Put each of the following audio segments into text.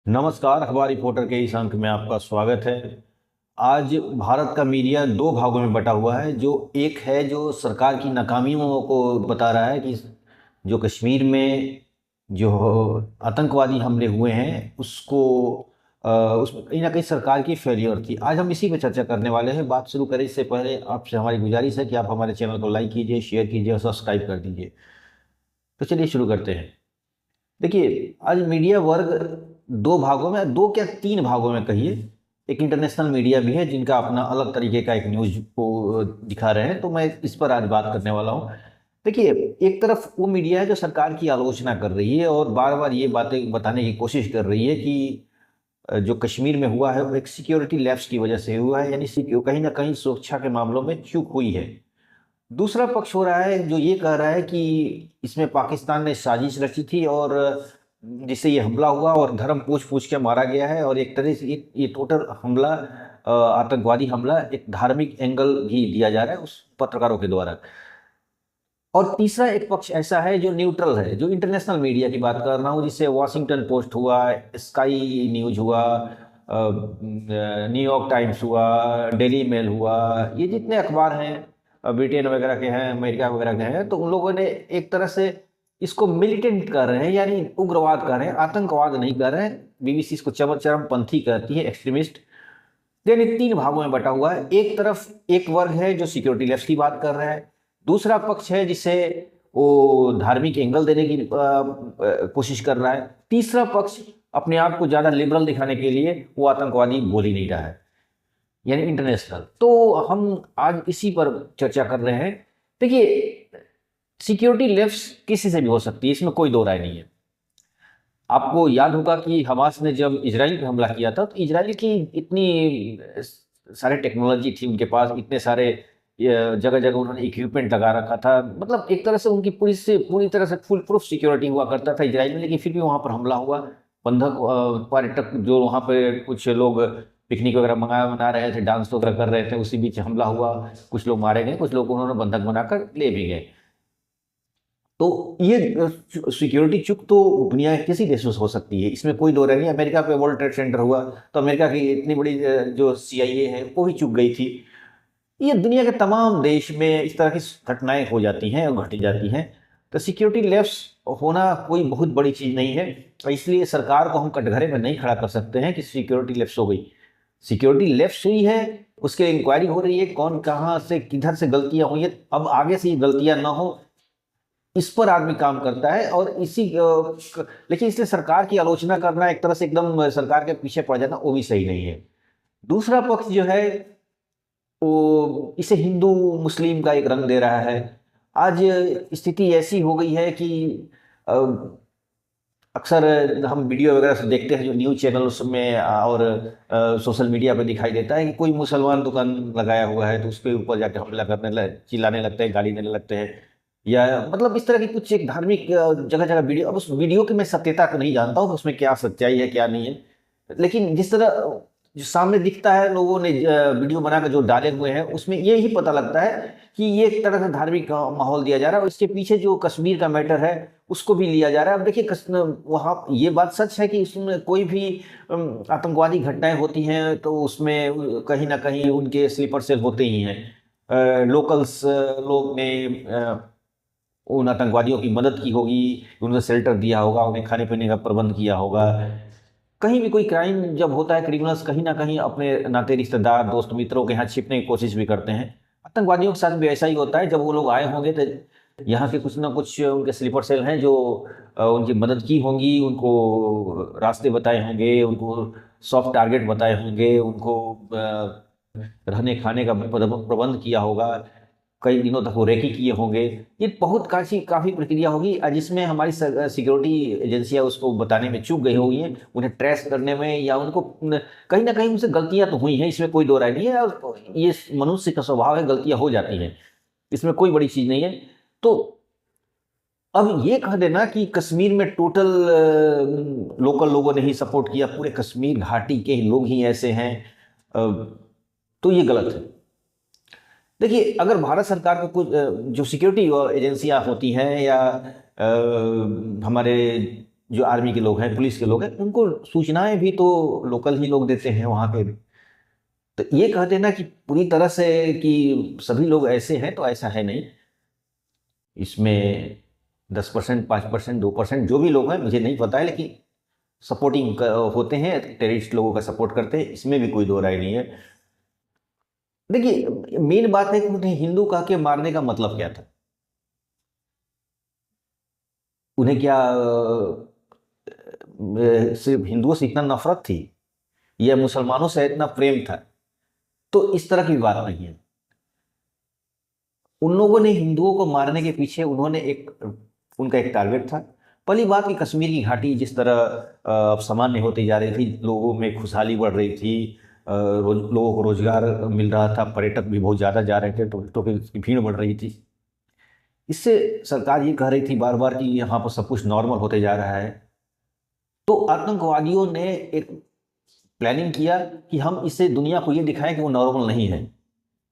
नमस्कार, अखबार रिपोर्टर के इस अंक में आपका स्वागत है। आज भारत का मीडिया दो भागों में बटा हुआ है। जो एक है जो सरकार की नाकामियों को बता रहा है कि जो कश्मीर में जो आतंकवादी हमले हुए हैं उसको उसमें कहीं ना कहीं सरकार की फेलियर थी। आज हम इसी पे चर्चा करने वाले हैं। बात शुरू करें इससे पहले आपसे हमारी गुजारिश है कि आप हमारे चैनल को लाइक कीजिए, शेयर कीजिए और सब्सक्राइब कर दीजिए। तो चलिए शुरू करते हैं। देखिए, आज मीडिया वर्ग दो भागों में, दो क्या तीन भागों में कहिए। एक इंटरनेशनल मीडिया भी है जिनका अपना अलग तरीके का एक न्यूज को दिखा रहे हैं, तो मैं इस पर आज बात करने वाला हूँ। देखिए, एक तरफ वो मीडिया है जो सरकार की आलोचना कर रही है और बार बार ये बातें बताने की कोशिश कर रही है कि जो कश्मीर में हुआ है वो एक सिक्योरिटी लैप्स की वजह से हुआ है, यानी कहीं ना कहीं सुरक्षा के मामलों में चूक हुई है। दूसरा पक्ष हो रहा है जो ये कह रहा है कि इसमें पाकिस्तान ने साजिश रची थी और जिससे ये हमला हुआ और धर्म पूछ पूछ के मारा गया है, और एक तरह से ये टोटल हमला आतंकवादी हमला एक धार्मिक एंगल भी दिया जा रहा है उस पत्रकारों के द्वारा। और तीसरा एक पक्ष ऐसा है जो न्यूट्रल है, जो इंटरनेशनल मीडिया की बात कर रहा हूँ, जिससे वॉशिंगटन पोस्ट हुआ, स्काई न्यूज हुआ, न्यूयॉर्क टाइम्स हुआ, डेली मेल हुआ, ये जितने अखबार हैं ब्रिटेन वगैरह के हैं, अमेरिका वगैरह के हैं, तो उन लोगों ने एक तरह से इसको मिलिटेंट कर रहे हैं, यानी उग्रवाद कर रहे हैं, आतंकवाद नहीं कर रहे हैं। बीबीसी इसको चरमपंथी कहती है, एक्सट्रीमिस्ट। यानी तीन भागों में बटा हुआ है। एक तरफ एक वर्ग है जो सिक्योरिटी लेफ्ट की बात कर रहा है, दूसरा पक्ष है जिसे वो धार्मिक एंगल देने की कोशिश कर रहा है, तीसरा पक्ष अपने आप को ज्यादा लिबरल दिखाने के लिए वो आतंकवादी बोल ही नहीं रहा है, यानी इंटरनेशनल। तो हम आज इसी पर चर्चा कर रहे हैं। देखिए, सिक्योरिटी लेफ्ट किसी से भी हो सकती है, इसमें कोई दो राय नहीं है। आपको याद होगा कि हमास ने जब इजराइल पे हमला किया था तो इजराइल की इतनी सारे टेक्नोलॉजी थी उनके पास, इतने सारे जगह जगह उन्होंने इक्विपमेंट लगा रखा था, मतलब एक तरह से उनकी पूरी तरह से फुल प्रूफ सिक्योरिटी हुआ करता था इजराइल में। लेकिन फिर भी वहाँ पर हमला हुआ। बंधक पर्यटक जो वहाँ पे कुछ लोग पिकनिक वगैरह मना रहे थे, डांस वगैरह कर रहे थे, उसी बीच हमला हुआ। कुछ लोग मारे गए, कुछ लोग उन्होंने बंधक बनाकर ले भी गए। तो ये सिक्योरिटी चूक तो दुनिया के किसी देश में हो सकती है, इसमें कोई दो राय नहीं। अमेरिका पे वर्ल्ड ट्रेड सेंटर हुआ तो अमेरिका की इतनी बड़ी जो सीआईए है वो भी चूक गई थी। ये दुनिया के तमाम देश में इस तरह की घटनाएं हो जाती हैं और घटी जाती हैं। तो सिक्योरिटी लैप्स होना कोई बहुत बड़ी चीज़ नहीं है, और इसलिए सरकार को हम कटघरे में नहीं खड़ा कर सकते हैं कि सिक्योरिटी लैप्स हो गई। सिक्योरिटी लैप्स हुई है, उसके इंक्वायरी हो रही है, कौन कहाँ से किधर से गलतियां हुई है, अब आगे से ये गलतियां ना हो इस पर आदमी काम करता है। और लेकिन इसलिए सरकार की आलोचना करना, एक तरह से एकदम सरकार के पीछे पड़ जाना, वो भी सही नहीं है। दूसरा पक्ष जो है वो इसे हिंदू मुस्लिम का एक रंग दे रहा है। आज स्थिति ऐसी हो गई है कि अ, अक्सर हम वीडियो वगैरह से देखते हैं जो न्यूज़ चैनल उसमें और सोशल मीडिया पे दिखाई देता है कि कोई मुसलमान दुकान लगाया हुआ है तो उसके ऊपर जाके हमला चिल्लाने लगते हैं, गाली देने लगते हैं, या मतलब इस तरह की कुछ एक धार्मिक जगह जगह वीडियो। अब उस वीडियो की मैं सत्यता को नहीं जानता हूँ उसमें क्या सच्चाई है क्या नहीं है, लेकिन जिस तरह जो सामने दिखता है, लोगों ने वीडियो बनाकर जो डाले हुए हैं उसमें ये ही पता लगता है कि ये एक तरह से धार्मिक माहौल दिया जा रहा है, और इसके पीछे जो कश्मीर का मैटर है उसको भी लिया जा रहा है। अब देखिए, वहाँ ये बात सच है कि उसमें कोई भी आतंकवादी घटनाएं होती हैं तो उसमें कहीं ना कहीं उनके स्लीपर सेल होते ही हैं। लोकल्स लोग ने उन आतंकवादियों की मदद की होगी, उन्हें शेल्टर दिया होगा, उन्हें खाने पीने का प्रबंध किया होगा। कहीं भी कोई क्राइम जब होता है, क्रिमिनल्स कहीं ना कहीं अपने नाते रिश्तेदार दोस्त मित्रों के यहाँ छिपने की कोशिश भी करते हैं। आतंकवादियों के साथ भी ऐसा ही होता है, जब वो लोग आए होंगे तो यहाँ के कुछ ना कुछ उनके स्लीपर सेल हैं जो उनकी मदद की होंगी, उनको रास्ते बताए होंगे, उनको सॉफ्ट टारगेट बताए होंगे, उनको रहने खाने का प्रबंध किया होगा, कई दिनों तक वो रेकी किए होंगे। ये बहुत काफ़ी प्रक्रिया होगी जिसमें हमारी सिक्योरिटी एजेंसियां उसको बताने में चूक गई होगी, उन्हें ट्रेस करने में, या उनको कहीं ना कहीं उनसे गलतियां तो हुई हैं, इसमें कोई दो राय नहीं है। और ये मनुष्य का स्वभाव है, गलतियां हो जाती हैं, इसमें कोई बड़ी चीज़ नहीं है। तो अब ये कह देना कि कश्मीर में टोटल लोकल लोगों ने ही सपोर्ट किया, पूरे कश्मीर घाटी के लोग ही ऐसे हैं, तो ये गलत है। देखिए, अगर भारत सरकार को कुछ जो सिक्योरिटी एजेंसियां होती हैं या हमारे जो आर्मी के लोग हैं, पुलिस के लोग हैं, उनको सूचनाएं भी तो लोकल ही लोग देते हैं वहाँ पे। तो ये कह देना कि पूरी तरह से कि सभी लोग ऐसे हैं, तो ऐसा है नहीं। इसमें 10%, 5%, 2% जो भी लोग हैं मुझे नहीं पता है, लेकिन सपोर्टिंग होते हैं, टेररिस्ट लोगों का सपोर्ट करते हैं, इसमें भी कोई दो राय नहीं है। देखिए, मेन बात है कि उन्हें हिंदू कह के मारने का मतलब क्या था? उन्हें क्या सिर्फ हिंदुओं से इतना नफरत थी या मुसलमानों से इतना प्रेम था? तो इस तरह की बात नहीं है। उन लोगों ने हिंदुओं को मारने के पीछे उन्होंने उनका एक टारगेट था। पहली बात कि कश्मीर की घाटी जिस तरह सामान्य होती जा रही थी, लोगों में खुशहाली बढ़ रही थी, लोगों को रोजगार मिल रहा था, पर्यटक भी बहुत ज़्यादा जा रहे थे, टूरिस्टों की भीड़ बढ़ रही थी। इससे सरकार ये कह रही थी बार बार कि यहाँ पर सब कुछ नॉर्मल होते जा रहा है। तो आतंकवादियों ने एक प्लानिंग किया कि हम इससे दुनिया को ये दिखाएं कि वो नॉर्मल नहीं है।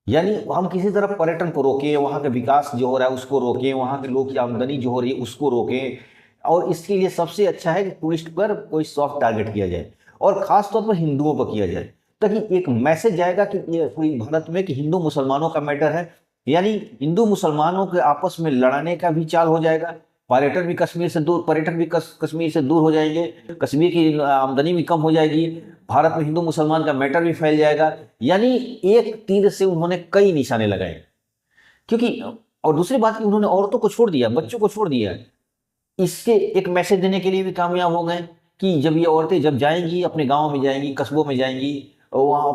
यानी हम किसी तरह पर्यटन को रोकें, वहाँ का विकास जो हो रहा है उसको रोकें, वहाँ के लोग की आमदनी जो हो रही है उसको रोकें, और इसके लिए सबसे अच्छा है कि टूरिस्ट पर कोई सॉफ्ट टारगेट किया जाए, और ख़ास तौर पर हिंदुओं पर किया जाए, ताकि एक मैसेज जाएगा कि ये पूरी भारत में कि हिंदू मुसलमानों का मैटर है। यानी हिंदू मुसलमानों के आपस में लड़ाने का भी चाल हो जाएगा, पर्यटक भी कश्मीर से दूर हो जाएंगे, कश्मीर की आमदनी भी कम हो जाएगी, भारत में हिंदू मुसलमान का मैटर भी फैल जाएगा। यानी एक तीर से उन्होंने कई निशाने लगाए। क्योंकि और दूसरी बात कि उन्होंने औरतों को छोड़ दिया, बच्चों को छोड़ दिया, इसके एक मैसेज देने के लिए भी कामयाब हो गए कि जब ये औरतें जब जाएंगी, अपने गाँव में जाएंगी, कस्बों में जाएंगी, वहाँ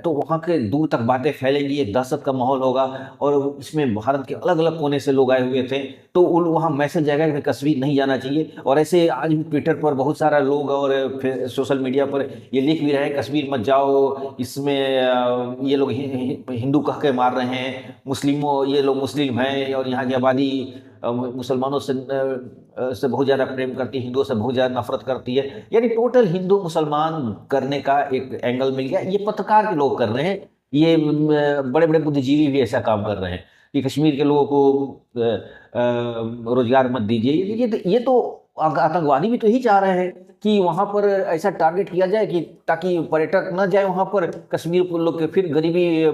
तो वहाँ के दूर तक बातें फैलेंगी, एक दहशत का माहौल होगा, और इसमें भारत के अलग अलग कोने से लोग आए हुए थे, तो उन वहाँ मैसेज जाएगा कि कश्मीर नहीं जाना चाहिए। और ऐसे आज भी ट्विटर पर बहुत सारा लोग और फिर सोशल मीडिया पर ये लिख भी रहे हैं कश्मीर मत जाओ, इसमें ये लोग हिंदू कह के मार रहे हैं, ये लोग मुस्लिम हैं, और यहाँ की आबादी मुसलमानों से बहुत ज़्यादा प्रेम करती है, हिंदुओं से बहुत ज़्यादा नफरत करती है। यानी टोटल हिंदू मुसलमान करने का एक एंगल मिल गया। ये पत्रकार के लोग कर रहे हैं, ये बड़े बड़े बुद्धिजीवी भी ऐसा काम कर रहे हैं कि कश्मीर के लोगों को रोजगार मत दीजिए। ये तो आतंकवादी भी तो यही चाह रहे हैं कि वहाँ पर ऐसा टारगेट किया जाए कि ताकि पर्यटक न जाए वहाँ पर, कश्मीर को लोग के फिर गरीबी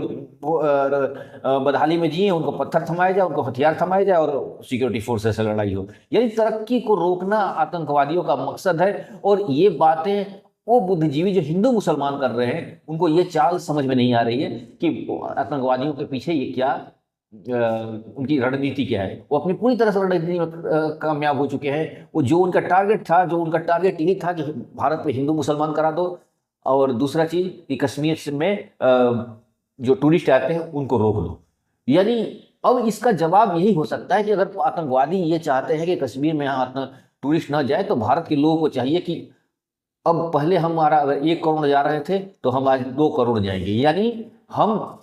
बदहाली में जिए, उनको पत्थर थमाया जाए, उनको हथियार थमाए जाए, और सिक्योरिटी फोर्सेस से लड़ाई हो। यानी तरक्की को रोकना आतंकवादियों का मकसद है। और ये बातें वो बुद्धिजीवी जो हिंदू मुसलमान कर रहे हैं, उनको ये चाल समझ में नहीं आ रही है कि आतंकवादियों के पीछे ये क्या उनकी रणनीति क्या है। वो अपनी पूरी तरह से रणनीति में कामयाब हो चुके हैं। वो जो उनका टारगेट यही था कि भारत में हिंदू मुसलमान करा दो, और दूसरा चीज कि कश्मीर में जो टूरिस्ट आते हैं उनको रोक दो। यानी अब इसका जवाब यही हो सकता है कि अगर आतंकवादी ये चाहते हैं कि कश्मीर में यहाँ टूरिस्ट ना जाए, तो भारत के लोगों को चाहिए कि अब पहले हमारा अगर 1 करोड़ जा रहे थे तो हम आज 2 करोड़ जाएंगे। यानी हम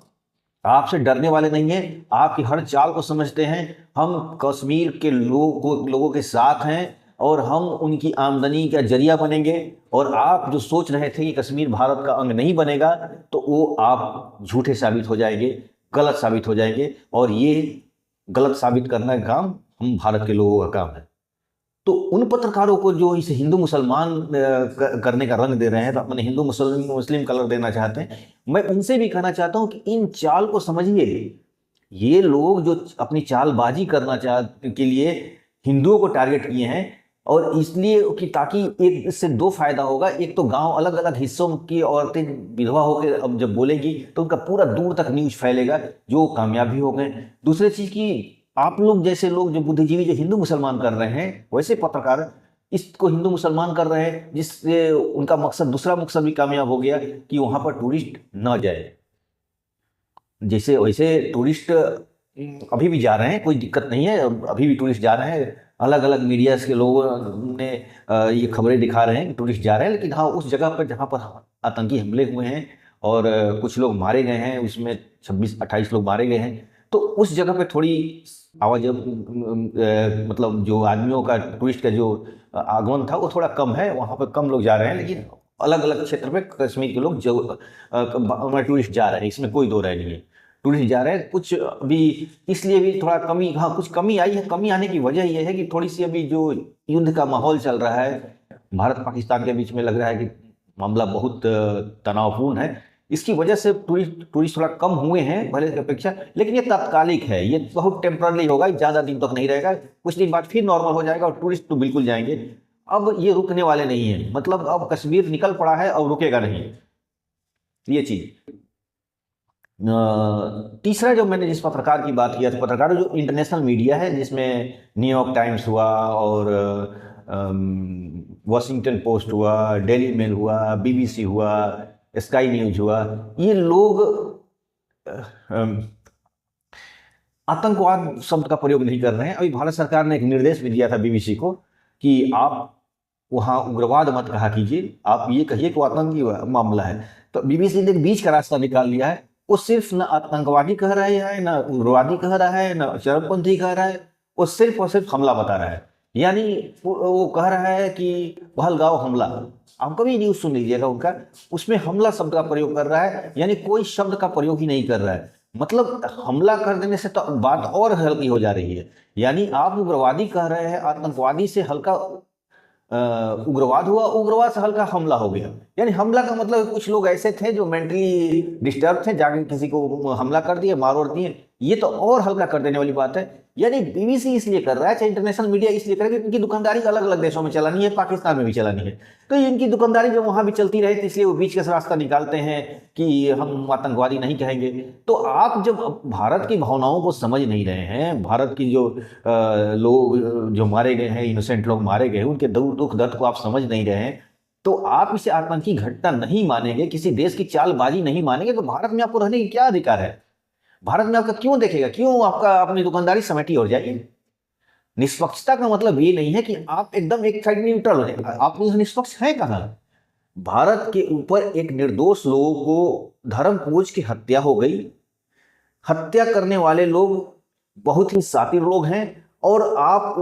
आपसे डरने वाले नहीं हैं, आपकी हर चाल को समझते हैं, हम कश्मीर के लोगों के साथ हैं, और हम उनकी आमदनी का जरिया बनेंगे। और आप जो सोच रहे थे कि कश्मीर भारत का अंग नहीं बनेगा, तो वो आप झूठे साबित हो जाएंगे, गलत साबित हो जाएंगे, और ये गलत साबित करना का काम हम भारत के लोगों का काम है। तो उन पत्रकारों को जो इसे हिंदू मुसलमान करने का रंग दे रहे हैं, तो अपने हिंदू मुस्लिम कलर देना चाहते हैं, मैं उनसे भी कहना चाहता हूं कि इन चाल को समझिए। ये लोग जो अपनी चालबाजी करना के लिए हिंदुओं को टारगेट किए हैं, और इसलिए कि ताकि एक इससे 2 फायदा होगा। एक तो गांव अलग अलग हिस्सों की औरतें विधवा होकर अब जब बोलेगी तो उनका पूरा दूर तक न्यूज फैलेगा, जो कामयाब भी हो गए। दूसरी चीज की आप लोग जैसे लोग जो बुद्धिजीवी जो हिंदू मुसलमान कर रहे हैं, वैसे पत्रकार इसको हिंदू मुसलमान कर रहे हैं, जिससे उनका दूसरा मकसद भी कामयाब हो गया कि वहां पर टूरिस्ट न जाए। जैसे वैसे टूरिस्ट अभी भी जा रहे हैं, कोई दिक्कत नहीं है, अभी भी टूरिस्ट जा रहे हैं। अलग अलग मीडिया के लोगों ने ये खबरें दिखा रहे हैं कि टूरिस्ट जा रहे हैं, लेकिन हाँ, उस जगह पर जहाँ पर आतंकी हमले हुए हैं और कुछ लोग मारे गए हैं, उसमें 26-28 लोग मारे गए हैं, तो उस जगह पे थोड़ी आवाज मतलब जो आदमियों का टूरिस्ट का जो आगमन था वो थोड़ा कम है, वहाँ पर कम लोग जा रहे हैं। लेकिन अलग अलग क्षेत्र में कश्मीर के लोग जो टूरिस्ट जा रहे हैं, इसमें कोई दो राय नहीं है। टूरिस्ट जा रहे हैं। कुछ अभी इसलिए भी थोड़ा कमी, हाँ कुछ कमी आई है। कमी आने की वजह यह है कि थोड़ी सी अभी जो युद्ध का माहौल चल रहा है भारत पाकिस्तान के बीच में, लग रहा है कि मामला बहुत तनावपूर्ण है। इसकी वजह से टूरिस्ट थोड़ा कम हुए हैं पहले की अपेक्षा, लेकिन ये तात्कालिक है, ये बहुत टेम्पररी होगा, ज़्यादा दिन तक नहीं रहेगा। कुछ दिन बाद फिर नॉर्मल हो जाएगा और टूरिस्ट तो बिल्कुल जाएंगे। अब ये रुकने वाले नहीं है, मतलब अब कश्मीर निकल पड़ा है, अब रुकेगा नहीं ये चीज़। तीसरा जो मैंने जिस पत्रकार की बात किया, पत्रकार जो इंटरनेशनल मीडिया है, जिसमें न्यूयॉर्क टाइम्स हुआ और वॉशिंगटन पोस्ट हुआ, डेली मेल हुआ, बीबीसी हुआ, स्काई न्यूज हुआ, ये लोग आतंकवाद शब्द का प्रयोग नहीं कर रहे हैं। अभी भारत सरकार ने एक निर्देश भी दिया था बीबीसी को कि आप वहाँ उग्रवाद मत कहा कीजिए, आप ये कहिए कि वो आतंकी मामला है। तो बीबीसी ने एक बीच का रास्ता निकाल लिया है। वो सिर्फ न आतंकवादी कह रहा है, न उग्रवादी कह रहा है, न चरमपंथी कह रहा है, वो सिर्फ और सिर्फ हमला बता रहा है। यानी वो कह रहा है कि पहलगांव हमला, आप कभी न्यूज़ सुन लीजिएगा उनका, उसमें हमला शब्द का प्रयोग कर रहा है, यानी कोई शब्द का प्रयोग ही नहीं कर रहा है। मतलब हमला कर देने से तो बात और हल्की हो जा रही है। यानी आप उग्रवादी कह रहे हैं, आतंकवादी से हल्का उग्रवाद हुआ, उग्रवाद से हल्का हमला हो गया। यानी हमला का मतलब कुछ लोग ऐसे थे जो मेंटली डिस्टर्ब थे, जाके किसी को हमला कर दिए, मार और दिए। ये तो और हल्का कर देने वाली बात है। यानी बीबीसी इसलिए कर रहा है, चाहे इंटरनेशनल मीडिया इसलिए कर रहा है कि इनकी दुकानदारी अलग अलग देशों में चलानी है, पाकिस्तान में भी चलानी है। तो इनकी दुकानदारी जब वहाँ भी चलती रहे, तो इसलिए वो बीच का रास्ता निकालते हैं कि हम आतंकवादी नहीं कहेंगे। तो आप जब भारत की भावनाओं को समझ नहीं रहे हैं, भारत की जो लोग जो मारे गए हैं, इनोसेंट लोग मारे गए हैं, उनके दुख दर्द को आप समझ नहीं रहे हैं, तो आप इसे आतंकी घटना नहीं मानेंगे, किसी देश की चालबाजी नहीं मानेंगे, तो भारत में आपको रहने की क्या अधिकार है? भारत में आपका क्यों देखेगा? क्यों आपका अपनी दुकानदारी समेटी और जाइए। निष्पक्षता का मतलब ये नहीं है कि आप एकदम एक साइड न्यूट्रल हो जाए। आप निष्पक्ष हैं कहाँ? भारत के ऊपर एक निर्दोष लोगों को धर्म पूज की हत्या हो गई। हत्या करने वाले लोग बहुत ही शातिर लोग हैं, और आप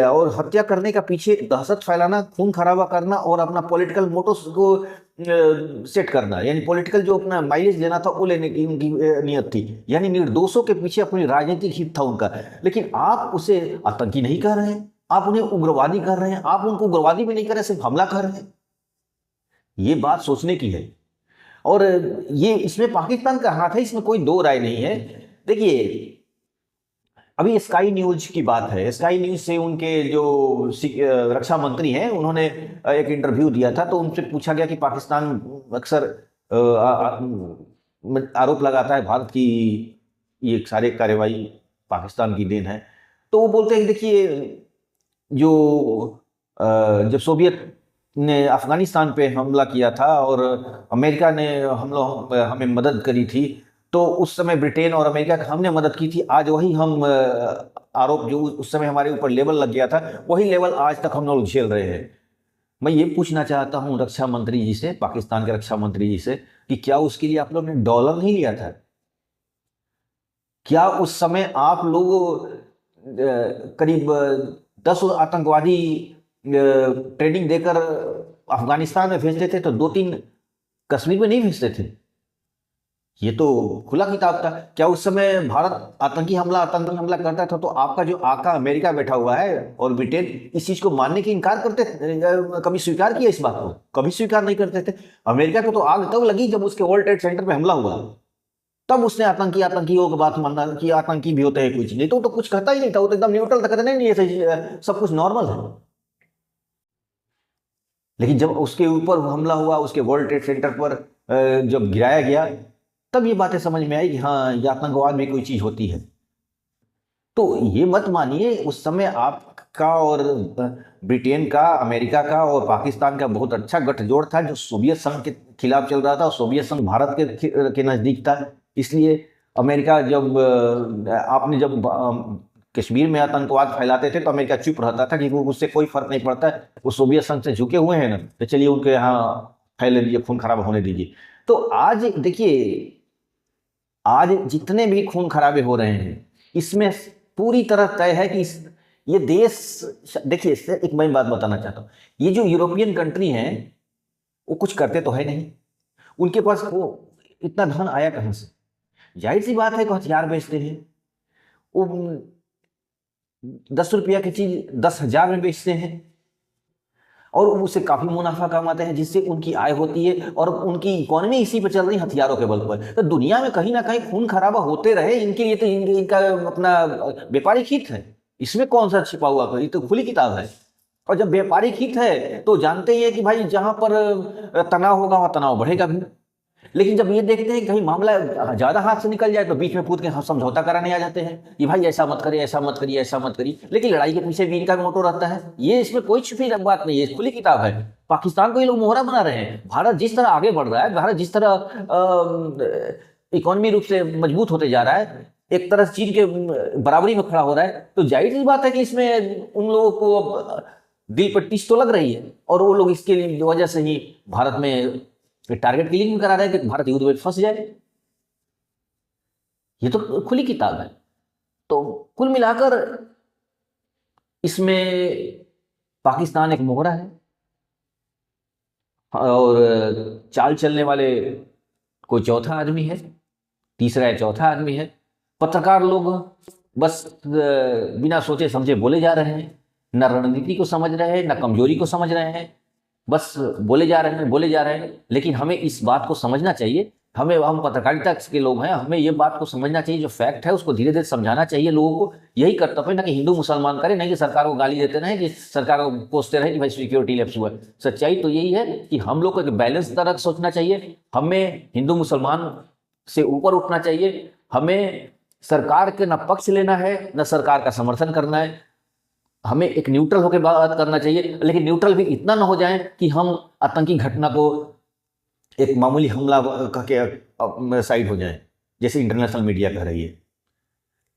और हत्या करने का पीछे दहशत फैलाना, खून खराबा करना और अपना पॉलिटिकल मोटो को सेट करना, यानी पॉलिटिकल जो अपना माइलेज लेना था वो लेने की उनकी नियत थी। यानी निर्दोषों के पीछे अपनी राजनीतिक हित था उनका। लेकिन आप उसे आतंकी नहीं कर रहे हैं, आप उन्हें उग्रवादी कर रहे हैं। आप उनको उग्रवादी भी नहीं कर रहे, सिर्फ हमला कर रहे हैं। ये बात सोचने की है। और ये इसमें पाकिस्तान का हाथ है, इसमें कोई दो राय नहीं है। देखिए, अभी स्काई न्यूज की बात है। स्काई न्यूज से उनके जो रक्षा मंत्री हैं, उन्होंने एक इंटरव्यू दिया था, तो उनसे पूछा गया कि पाकिस्तान अक्सर आरोप लगाता है भारत की ये सारे कार्रवाई पाकिस्तान की देन है। तो वो बोलते हैं कि देखिए, जो जब सोवियत ने अफगानिस्तान पे हमला किया था और अमेरिका ने हमें मदद करी थी, तो उस समय ब्रिटेन और अमेरिका का हमने मदद की थी। आज वही हम आरोप जो उस समय हमारे ऊपर लेबल लग गया था, वही लेबल आज तक हम लोग झेल रहे हैं। मैं ये पूछना चाहता हूँ रक्षा मंत्री जी से, पाकिस्तान के रक्षा मंत्री जी से, कि क्या उसके लिए आप लोग ने डॉलर नहीं लिया था? क्या उस समय आप लोग करीब 10 आतंकवादी ट्रेनिंग देकर अफगानिस्तान में भेजते थे, तो 2-3 कश्मीर में नहीं भेजते थे? ये तो खुला किताब था। क्या उस समय भारत आतंकी हमला करता था तो आपका जो आका अमेरिका बैठा हुआ है और ब्रिटेन इस चीज को मानने की इनकार करते थे? कभी स्वीकार किया इस बात को? कभी स्वीकार नहीं करते थे। अमेरिका को तो आग तब लगी जब उसके वर्ल्ड ट्रेड सेंटर पे हमला हुआ, तब उसने आतंकियों की बात मानना कि आतंकी भी होते हैं कुछ, नहीं तो कुछ कहता ही नहीं था। वो तो एकदम न्यूट्रल था, कहते नहीं ये सब कुछ नॉर्मल है। लेकिन जब उसके ऊपर हमला हुआ, उसके वर्ल्ड ट्रेड सेंटर पर जब गिराया गया, तब ये बातें समझ में आई कि हाँ, ये आतंकवाद भी कोई चीज होती है। तो ये मत मानिए, उस समय आपका और ब्रिटेन का, अमेरिका का और पाकिस्तान का बहुत अच्छा गठजोड़ था, जो सोवियत संघ के खिलाफ चल रहा था। और सोवियत संघ भारत के नजदीक था। इसलिए अमेरिका जब कश्मीर में आतंकवाद फैलाते थे तो अमेरिका चुप रहता था, क्योंकि उससे कोई फर्क नहीं पड़ता। वो सोवियत संघ से झुके हुए हैं ना, तो चलिए उनके यहाँ फैले दीजिए, खून खराब होने दीजिए। तो आज देखिए, आज जितने भी खून खराबे हो रहे हैं, इसमें पूरी तरह तय है कि ये देश, देखिए एक मैं बात बताना चाहता हूँ, ये जो यूरोपियन कंट्री हैं वो कुछ करते तो है नहीं। उनके पास वो इतना धन आया कहाँ से? जाहिर सी बात है कि हथियार बेचते हैं, वो 10 रुपया की चीज 10,000 में बेचते हैं और उससे काफी मुनाफा कमाते हैं, जिससे उनकी आय होती है और उनकी इकोनॉमी इसी पर चल रही है, हथियारों के बल पर। तो दुनिया में कहीं ना कहीं खून खराबा होते रहे, इनके लिए तो इनका अपना व्यापारिक हित है, इसमें कौन सा छिपा हुआ, ये तो खुली किताब है। और जब व्यापारिक हित है तो जानते ही है कि भाई जहां पर तनाव होगा वहां तनाव बढ़ेगा भी। लेकिन जब ये देखते हैं कि कहीं मामला ज्यादा हाथ से निकल जाए तो बीच में कूद के हम समझौता कराने आ जाते हैं कि भाई ऐसा मत करिए, ऐसा मत करिए, ऐसा मत करिए। लेकिन लड़ाई के पीछे भी इनका मोटो रहता है, ये इसमें कोई छुपी बात नहीं है, खुली किताब है। पाकिस्तान को ये लोग मोहरा बना रहे हैं। भारत जिस तरह आगे बढ़ रहा है, भारत जिस तरह इकोनॉमी रूप से मजबूत होते जा रहा है, एक तरह चीन के बराबरी में खड़ा हो रहा है, तो जाहिर सी बात है कि इसमें उन लोगों को दिल पर टिस तो लग रही है और वो लोग इसके वजह से ही भारत में टारगेट किलिंग करा रहे हैं कि भारत युद्ध में फंस जाए। ये तो खुली किताब है। तो कुल मिलाकर इसमें पाकिस्तान एक मोहरा है और चाल चलने वाले कोई चौथा आदमी है, तीसरा या चौथा आदमी है। पत्रकार लोग बस बिना सोचे समझे बोले जा रहे हैं, न रणनीति को समझ रहे हैं, न कमजोरी को समझ रहे हैं, बस बोले जा रहे हैं। लेकिन हमें इस बात को समझना चाहिए, हम पत्रकारिता के लोग हैं, हमें ये बात को समझना चाहिए, जो फैक्ट है उसको धीरे धीरे समझाना चाहिए लोगों को। यही कर्तव्य है, ना कि हिंदू मुसलमान करें, नहीं कि सरकार को गाली देते रहे, कि सरकार को कोसते रहे कि भाई सिक्योरिटी लैप्स हुआ। सच्चाई तो यही है कि हम लोग को एक बैलेंस तरह सोचना चाहिए। हमें हिंदू मुसलमान से ऊपर उठना चाहिए, हमें सरकार के न पक्ष लेना है न सरकार का समर्थन करना है, हमें एक न्यूट्रल होकर बात करना चाहिए। लेकिन न्यूट्रल भी इतना ना हो जाए कि हम आतंकी घटना को एक मामूली हमला के साइड हो जाए, जैसे इंटरनेशनल मीडिया कह रही है।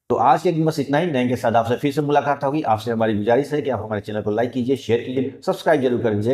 तो आज के बस इतना ही। नए के साथ आपसे फिर से मुलाकात होगी। आपसे हमारी गुजारिश है कि आप हमारे चैनल को लाइक कीजिए, शेयर कीजिए, सब्सक्राइब जरूर कर लीजिए।